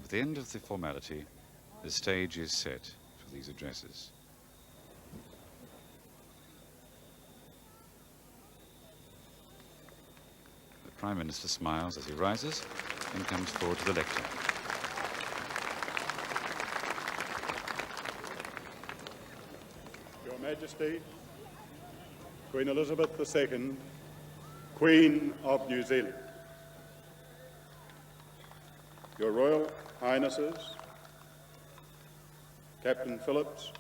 At the end of the formality, the stage is set for these addresses. The Prime Minister smiles as he rises and comes forward to the lectern. Your Majesty, Queen Elizabeth II, Queen of New Zealand. Your Royal Highnesses, Captain Phillips,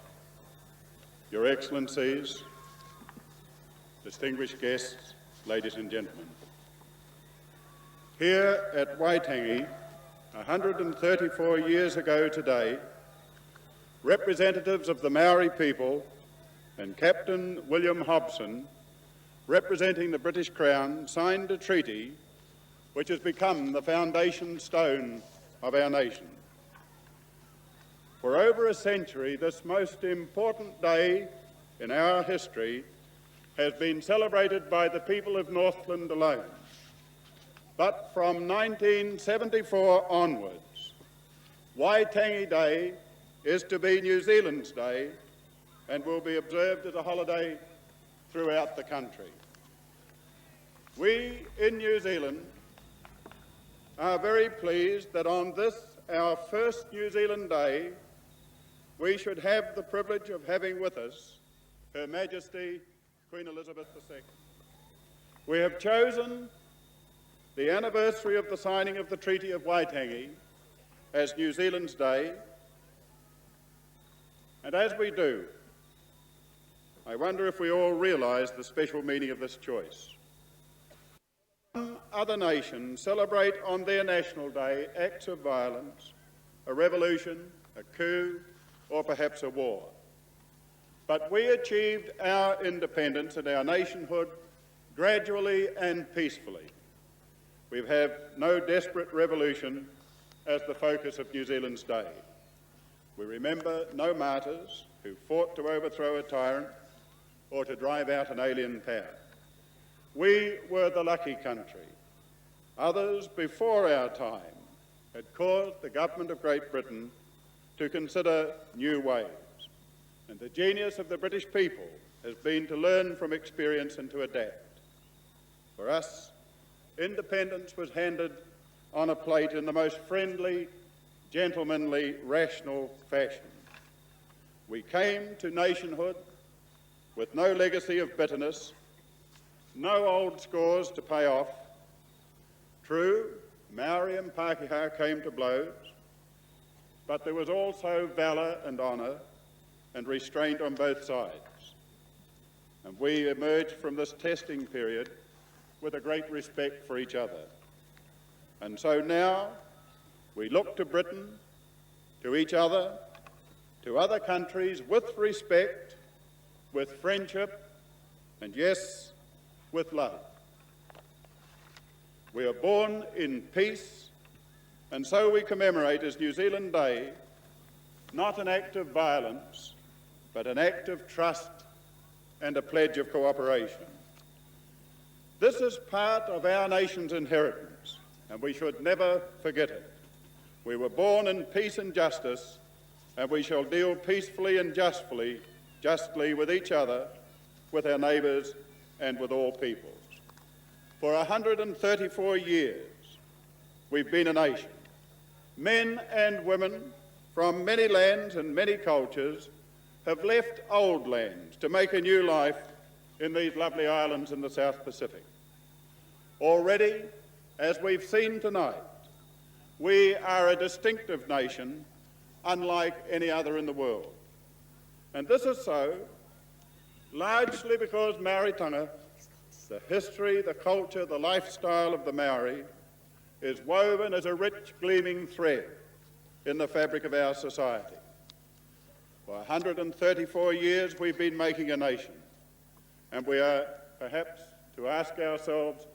Your Excellencies, distinguished guests, ladies and gentlemen. Here at Waitangi, 134 years ago today, representatives of the Maori people and Captain William Hobson, representing the British Crown, signed a treaty which has become the foundation stone of our nation. For over a century, this most important day in our history has been celebrated by the people of Northland alone. But from 1974 onwards, Waitangi Day is to be New Zealand's Day and will be observed as a holiday throughout the country. We in New Zealand are very pleased that on this, our first New Zealand Day, we should have the privilege of having with us Her Majesty Queen Elizabeth II. We have chosen the anniversary of the signing of the Treaty of Waitangi as New Zealand's Day, and as we do, I wonder if we all realise the special meaning of this choice. Other nations celebrate on their national day acts of violence, a revolution, a coup, or perhaps a war. But we achieved our independence and our nationhood gradually and peacefully. We have no desperate revolution as the focus of New Zealand's day. We remember no martyrs who fought to overthrow a tyrant or to drive out an alien power. We were the lucky country. Others before our time had caused the government of Great Britain to consider new ways. And the genius of the British people has been to learn from experience and to adapt. For us, independence was handed on a plate in the most friendly, gentlemanly, rational fashion. We came to nationhood with no legacy of bitterness, no old scores to pay off. True, Maori and Pākehā came to blows, but there was also valour and honour and restraint on both sides. And we emerged from this testing period with a great respect for each other. And so now we look to Britain, to each other, to other countries with respect, with friendship, and yes, with love. We are born in peace, and so we commemorate as New Zealand Day not an act of violence, but an act of trust and a pledge of cooperation. This is part of our nation's inheritance, and we should never forget it. We were born in peace and justice, and we shall deal peacefully and justly with each other, with our neighbours, and with all peoples. For 134 years, we've been a nation. Men and women from many lands and many cultures have left old lands to make a new life in these lovely islands in the South Pacific. Already, as we've seen tonight, we are a distinctive nation unlike any other in the world. And this is so largely because Maoritanga, the history, the culture, the lifestyle of the Maori, is woven as a rich, gleaming thread in the fabric of our society. For 134 years we've been making a nation, and we are perhaps to ask ourselves,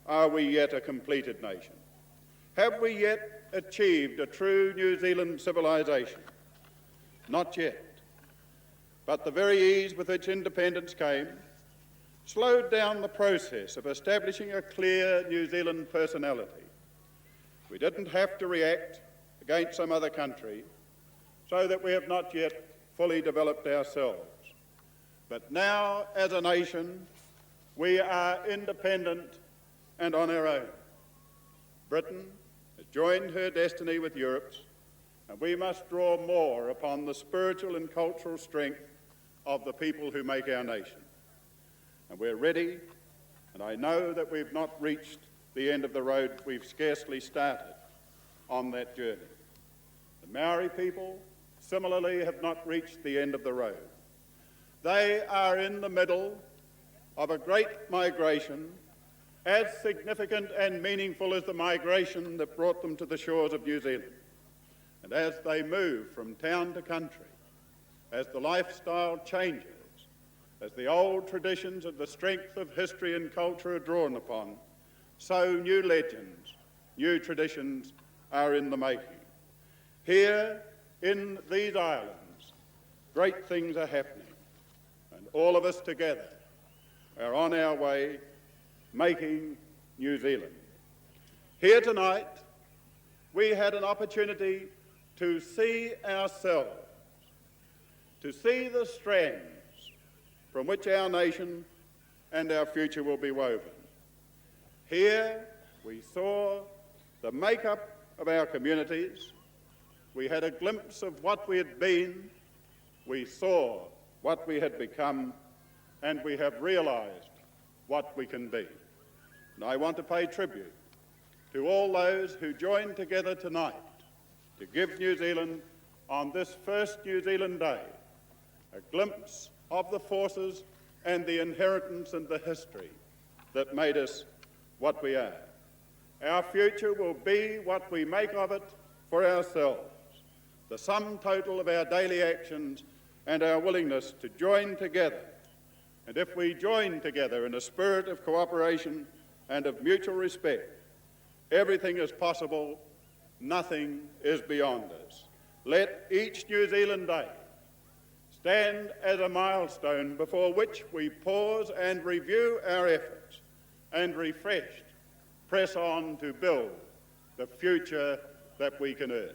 are we yet a completed nation? Have we yet achieved a true New Zealand civilisation? Not yet. But the very ease with which independence came slowed down the process of establishing a clear New Zealand personality. We didn't have to react against some other country, so that we have not yet fully developed ourselves. But now, as a nation, we are independent and on our own. Britain has joined her destiny with Europe's, and we must draw more upon the spiritual and cultural strength of the people who make our nation. And we're ready, and I know that we've not reached the end of the road. We've scarcely started on that journey. The Maori people, similarly, have not reached the end of the road. They are in the middle of a great migration, as significant and meaningful as the migration that brought them to the shores of New Zealand. And as they move from town to country, as the lifestyle changes, as the old traditions of the strength of history and culture are drawn upon, so new legends, new traditions are in the making. Here in these islands, great things are happening, and all of us together are on our way making New Zealand. Here tonight, we had an opportunity to see ourselves, to see the strands from which our nation and our future will be woven. Here we saw the makeup of our communities. We had a glimpse of what we had been. We saw what we had become, and we have realised what we can be. And I want to pay tribute to all those who joined together tonight to give New Zealand, on this first New Zealand Day, a glimpse of the forces and the inheritance and the history that made us what we are. Our future will be what we make of it for ourselves, the sum total of our daily actions and our willingness to join together. And if we join together in a spirit of cooperation and of mutual respect, everything is possible, nothing is beyond us. Let each New Zealand Day stand as a milestone before which we pause and review our efforts, and refreshed, press on to build the future that we can earn.